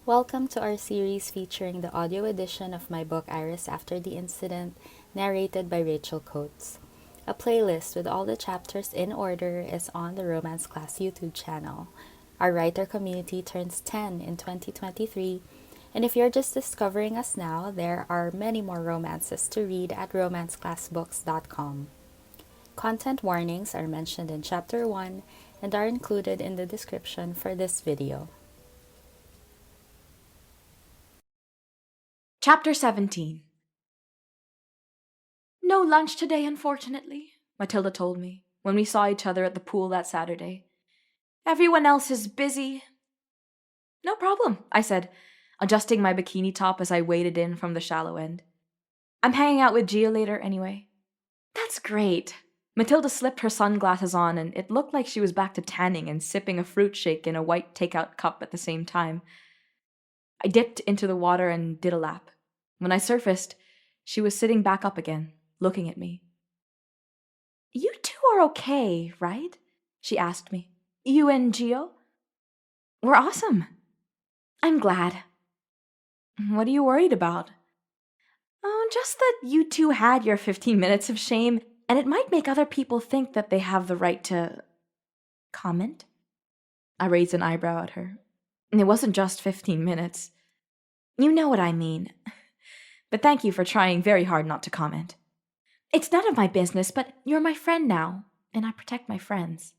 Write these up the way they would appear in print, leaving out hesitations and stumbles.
Welcome to our series featuring the audio edition of my book Iris After the Incident, narrated by Rachel Coates. A playlist with all the chapters in order is on the Romance Class YouTube channel. Our writer community turns 10 in 2023, and if you're just discovering us now, there are many more romances to read at romanceclassbooks.com. Content warnings are mentioned in Chapter 1 and are included in the description for this video. Chapter 17. No lunch today, unfortunately, Matilda told me when we saw each other at the pool that Saturday. Everyone else is busy. No problem, I said, adjusting my bikini top as I waded in from the shallow end. I'm hanging out with Gia later anyway. That's great. Matilda slipped her sunglasses on, and it looked like she was back to tanning and sipping a fruit shake in a white takeout cup at the same time. I dipped into the water and did a lap. When I surfaced, she was sitting back up again, looking at me. You two are okay, right? She asked me. You and Gio? We're awesome. I'm glad. What are you worried about? Oh, just that you two had your 15 minutes of shame, and it might make other people think that they have the right to... comment? I raised an eyebrow at her. It wasn't just 15 minutes. You know what I mean. But thank you for trying very hard not to comment. It's none of my business, but you're my friend now, and I protect my friends.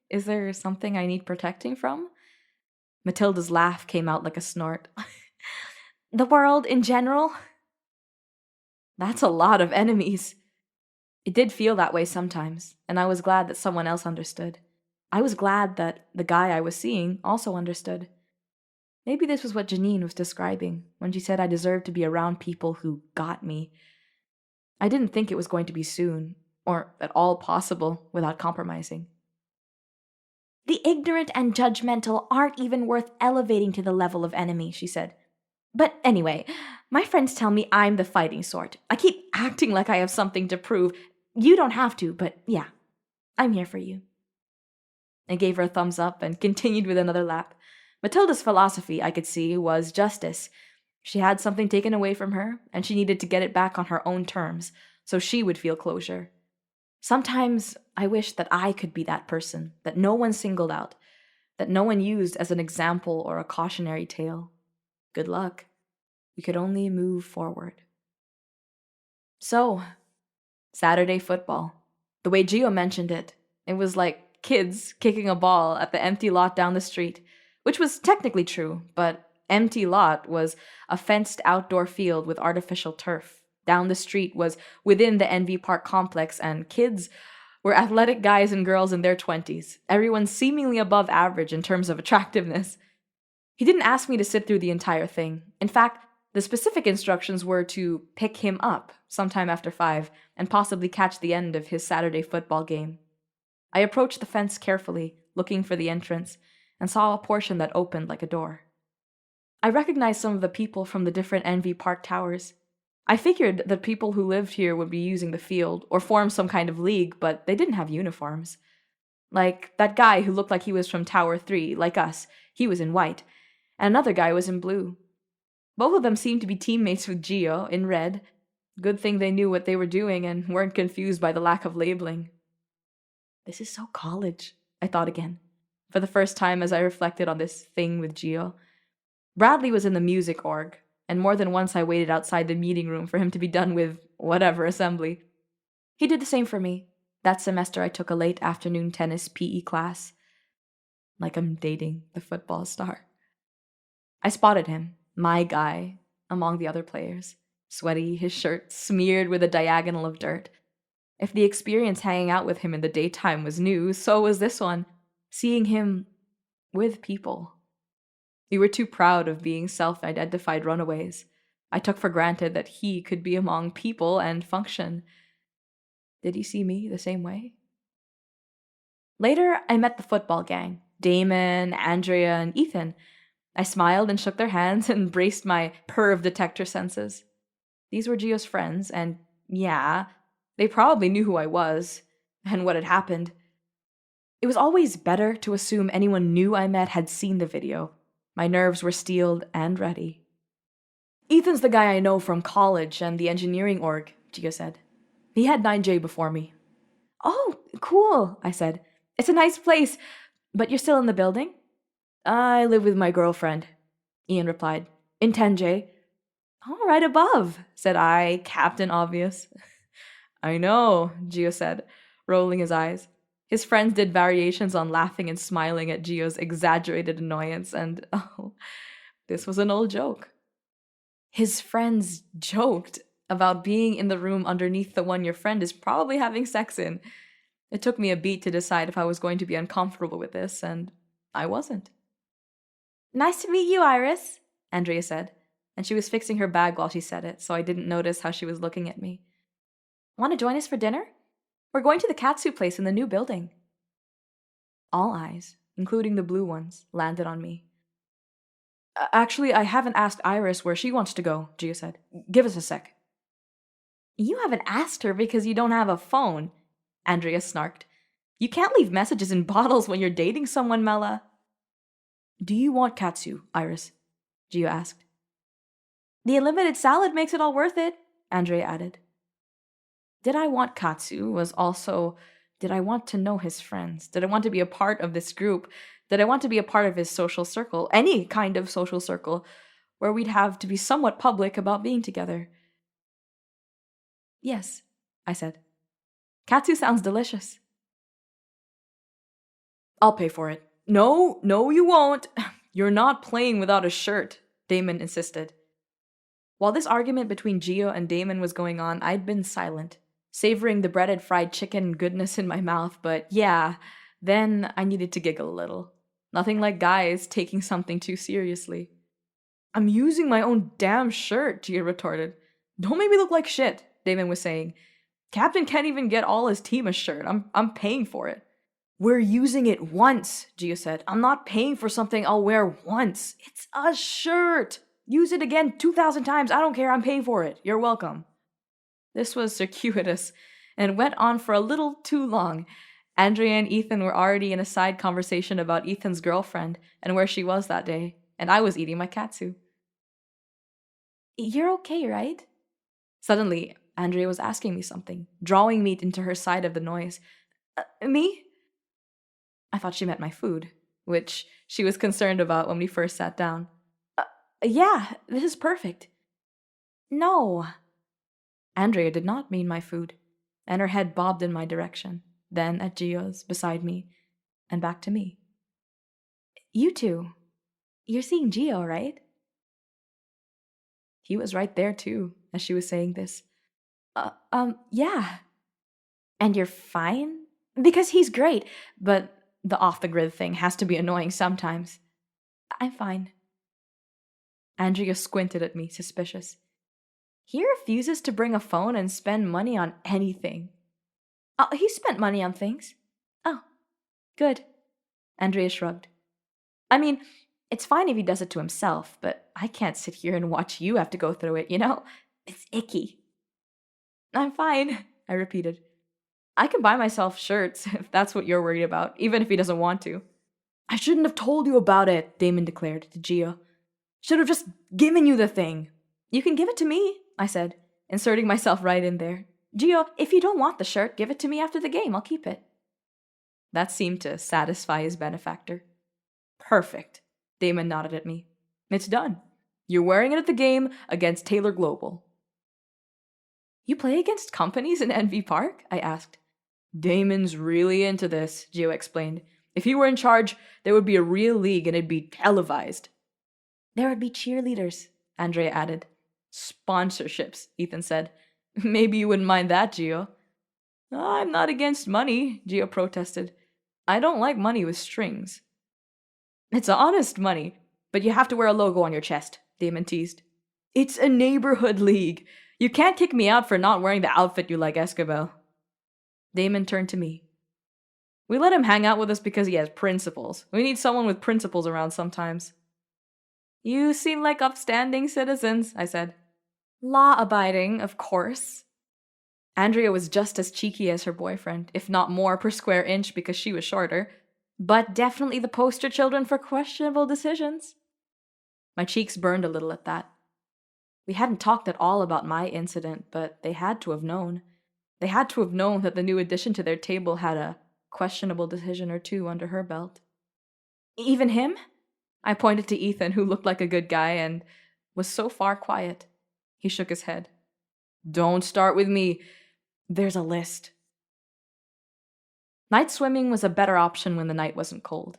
Is there something I need protecting from? Matilda's laugh came out like a snort. The world in general? That's a lot of enemies. It did feel that way sometimes, and I was glad that someone else understood. I was glad that the guy I was seeing also understood. Maybe this was what Janine was describing when she said I deserved to be around people who got me. I didn't think it was going to be soon, or at all possible without compromising. The ignorant and judgmental aren't even worth elevating to the level of enemy, she said. But anyway, my friends tell me I'm the fighting sort. I keep acting like I have something to prove. You don't have to, but yeah, I'm here for you. I gave her a thumbs up and continued with another lap. Matilda's philosophy, I could see, was justice. She had something taken away from her, and she needed to get it back on her own terms, so she would feel closure. Sometimes I wish that I could be that person, that no one singled out, that no one used as an example or a cautionary tale. Good luck. We could only move forward. So, Saturday football. The way Gio mentioned it, it was like kids kicking a ball at the empty lot down the street, which was technically true, but empty lot was a fenced outdoor field with artificial turf. Down the street was within the NV Park complex, and kids were athletic guys and girls in their 20s, everyone seemingly above average in terms of attractiveness. He didn't ask me to sit through the entire thing. In fact, the specific instructions were to pick him up sometime after 5 and possibly catch the end of his Saturday football game. I approached the fence carefully, looking for the entrance, and saw a portion that opened like a door. I recognized some of the people from the different NV Park towers. I figured that people who lived here would be using the field or form some kind of league, but they didn't have uniforms. Like that guy who looked like he was from Tower 3, like us, he was in white, and another guy was in blue. Both of them seemed to be teammates with Gio, in red. Good thing they knew what they were doing and weren't confused by the lack of labeling. This is so college, I thought again, for the first time as I reflected on this thing with Gio. Bradley was in the music org, and more than once I waited outside the meeting room for him to be done with whatever assembly. He did the same for me. That semester I took a late afternoon tennis PE class. Like I'm dating the football star. I spotted him, my guy, among the other players. Sweaty, his shirt smeared with a diagonal of dirt. If the experience hanging out with him in the daytime was new, so was this one. Seeing him with people. We were too proud of being self-identified runaways. I took for granted that he could be among people and function. Did he see me the same way? Later, I met the football gang, Damon, Andrea, and Ethan. I smiled and shook their hands and braced my perv detector senses. These were Gio's friends, and yeah, they probably knew who I was and what had happened. It was always better to assume anyone new I met had seen the video, My nerves were steeled and ready. Ethan's the guy I know from college and the engineering org, Gio said. He had 9J before me. Oh, cool, I said. It's a nice place, but you're still in the building? I live with my girlfriend, Ian replied. In 10J. All right above, said I, Captain Obvious. I know, Gio said, rolling his eyes. His friends did variations on laughing and smiling at Gio's exaggerated annoyance, and oh, this was an old joke. His friends joked about being in the room underneath the one your friend is probably having sex in. It took me a beat to decide if I was going to be uncomfortable with this, and I wasn't. Nice to meet you, Iris, Andrea said, and she was fixing her bag while she said it, so I didn't notice how she was looking at me. Want to join us for dinner? We're going to the Katsu place in the new building. All eyes, including the blue ones, landed on me. Actually, I haven't asked Iris where she wants to go, Gio said. Give us a sec. You haven't asked her because you don't have a phone, Andrea snarked. You can't leave messages in bottles when you're dating someone, Mela. Do you want katsu, Iris? Gio asked. The unlimited salad makes it all worth it, Andrea added. Did I want katsu was also, did I want to know his friends? Did I want to be a part of this group? Did I want to be a part of his social circle? Any kind of social circle where we'd have to be somewhat public about being together? Yes, I said. Katsu sounds delicious. I'll pay for it. No, you won't. You're not playing without a shirt, Damon insisted. While this argument between Gio and Damon was going on, I'd been silent, savoring the breaded fried chicken goodness in my mouth, but yeah, then I needed to giggle a little. Nothing like guys taking something too seriously. I'm using my own damn shirt, Gio retorted. Don't make me look like shit, Damon was saying. Captain can't even get all his team a shirt. I'm paying for it. We're using it once, Gio said. I'm not paying for something I'll wear once. It's a shirt. Use it again 2,000 times. I don't care. I'm paying for it. You're welcome. This was circuitous and went on for a little too long. Andrea and Ethan were already in a side conversation about Ethan's girlfriend and where she was that day, and I was eating my katsu. You're okay, right? Suddenly, Andrea was asking me something, drawing me into her side of the noise. Me? I thought she meant my food, which she was concerned about when we first sat down. Yeah, this is perfect. No. Andrea did not mean my food, and her head bobbed in my direction, then at Gio's, beside me, and back to me. You two. You're seeing Gio, right? He was right there, too, as she was saying this. Yeah. And you're fine? Because he's great, but the off-the-grid thing has to be annoying sometimes. I'm fine. Andrea squinted at me, suspicious. He refuses to bring a phone and spend money on anything. He spent money on things. Oh, good. Andrea shrugged. I mean, it's fine if he does it to himself, but I can't sit here and watch you have to go through it, you know? It's icky. I'm fine, I repeated. I can buy myself shirts if that's what you're worried about, even if he doesn't want to. I shouldn't have told you about it, Damon declared to Gio. Should have just given you the thing. You can give it to me, I said, inserting myself right in there. Gio, if you don't want the shirt, give it to me after the game. I'll keep it. That seemed to satisfy his benefactor. Perfect, Damon nodded at me. It's done. You're wearing it at the game against Taylor Global. You play against companies in NV Park? I asked. Damon's really into this, Gio explained. If he were in charge, there would be a real league and it'd be televised. There would be cheerleaders, Andrea added. Sponsorships, Ethan said. Maybe you wouldn't mind that, Gio. I'm not against money, Gio protested. I don't like money with strings. It's honest money, but you have to wear a logo on your chest, Damon teased. It's a neighborhood league. You can't kick me out for not wearing the outfit you like, Escobar. Damon turned to me. We let him hang out with us because he has principles. We need someone with principles around sometimes. You seem like upstanding citizens, I said. Law-abiding, of course. Andrea was just as cheeky as her boyfriend, if not more per square inch because she was shorter, but definitely the poster children for questionable decisions. My cheeks burned a little at that. We hadn't talked at all about my incident, but they had to have known. They had to have known that the new addition to their table had a questionable decision or two under her belt. Even him? I pointed to Ethan, who looked like a good guy and was so far quiet. He shook his head. Don't start with me. There's a list. Night swimming was a better option when the night wasn't cold.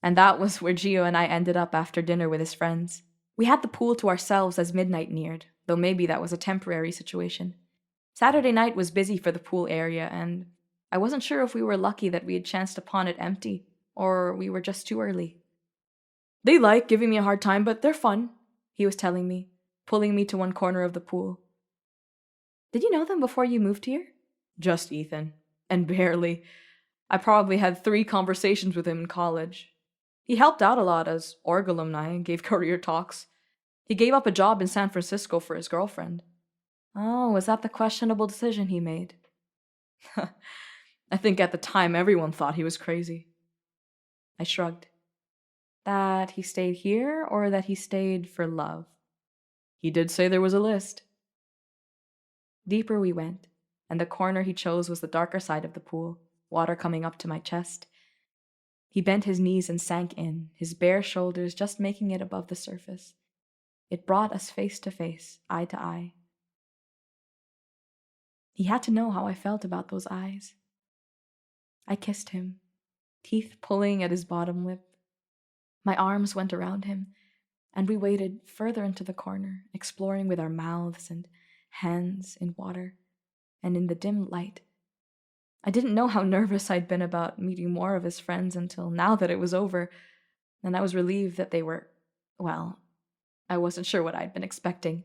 And that was where Gio and I ended up after dinner with his friends. We had the pool to ourselves as midnight neared, though maybe that was a temporary situation. Saturday night was busy for the pool area, and I wasn't sure if we were lucky that we had chanced upon it empty, or we were just too early. They like giving me a hard time, but they're fun, he was telling me, pulling me to one corner of the pool. Did you know them before you moved here? Just Ethan. And barely. I probably had 3 conversations with him in college. He helped out a lot as org alumni and gave career talks. He gave up a job in San Francisco for his girlfriend. Oh, was that the questionable decision he made? I think at the time everyone thought he was crazy. I shrugged. That he stayed here or that he stayed for love? He did say there was a list. Deeper we went, and the corner he chose was the darker side of the pool, water coming up to my chest. He bent his knees and sank in, his bare shoulders just making it above the surface. It brought us face to face, eye to eye. He had to know how I felt about those eyes. I kissed him, teeth pulling at his bottom lip. My arms went around him, and we waded further into the corner, exploring with our mouths and hands in water, and in the dim light. I didn't know how nervous I'd been about meeting more of his friends until now that it was over, and I was relieved that they were, well, I wasn't sure what I'd been expecting.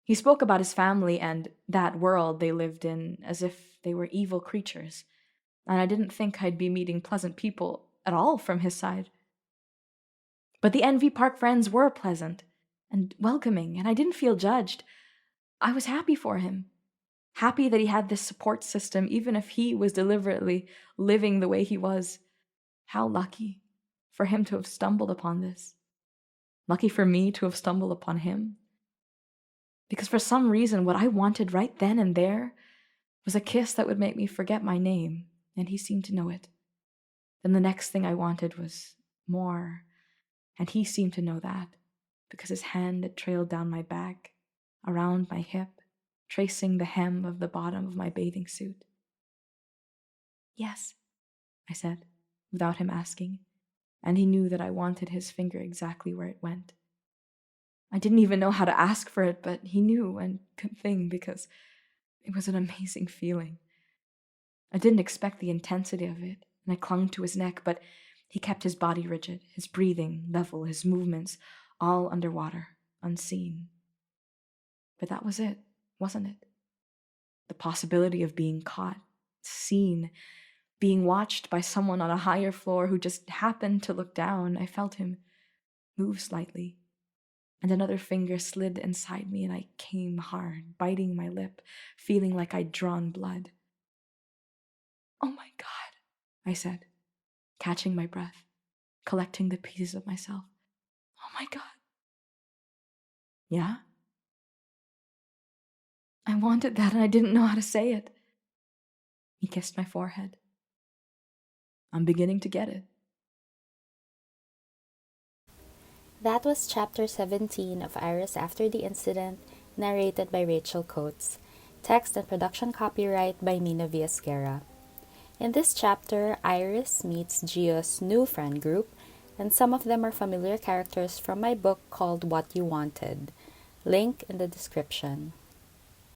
He spoke about his family and that world they lived in as if they were evil creatures, and I didn't think I'd be meeting pleasant people at all from his side. But the NV Park friends were pleasant and welcoming, and I didn't feel judged. I was happy for him. Happy that he had this support system, even if he was deliberately living the way he was. How lucky for him to have stumbled upon this. Lucky for me to have stumbled upon him. Because for some reason, what I wanted right then and there was a kiss that would make me forget my name, and he seemed to know it. Then the next thing I wanted was more, and he seemed to know that, because his hand had trailed down my back, around my hip, tracing the hem of the bottom of my bathing suit. Yes, I said, without him asking, and he knew that I wanted his finger exactly where it went. I didn't even know how to ask for it, but he knew, and good thing, because it was an amazing feeling. I didn't expect the intensity of it, and I clung to his neck, but he kept his body rigid, his breathing level, his movements all underwater, unseen. But that was it, wasn't it? The possibility of being caught, seen, being watched by someone on a higher floor who just happened to look down. I felt him move slightly, and another finger slid inside me, and I came hard, biting my lip, feeling like I'd drawn blood. Oh my God, I said, catching my breath, collecting the pieces of myself. Oh my God. Yeah? I wanted that, and I didn't know how to say it. He kissed my forehead. I'm beginning to get it. That was chapter 17 of Iris After the Incident, narrated by Rachel Coates. Text and production copyright by Mina Viesguerra. In this chapter, Iris meets Gio's new friend group, and some of them are familiar characters from my book called What You Wanted. Link in the description.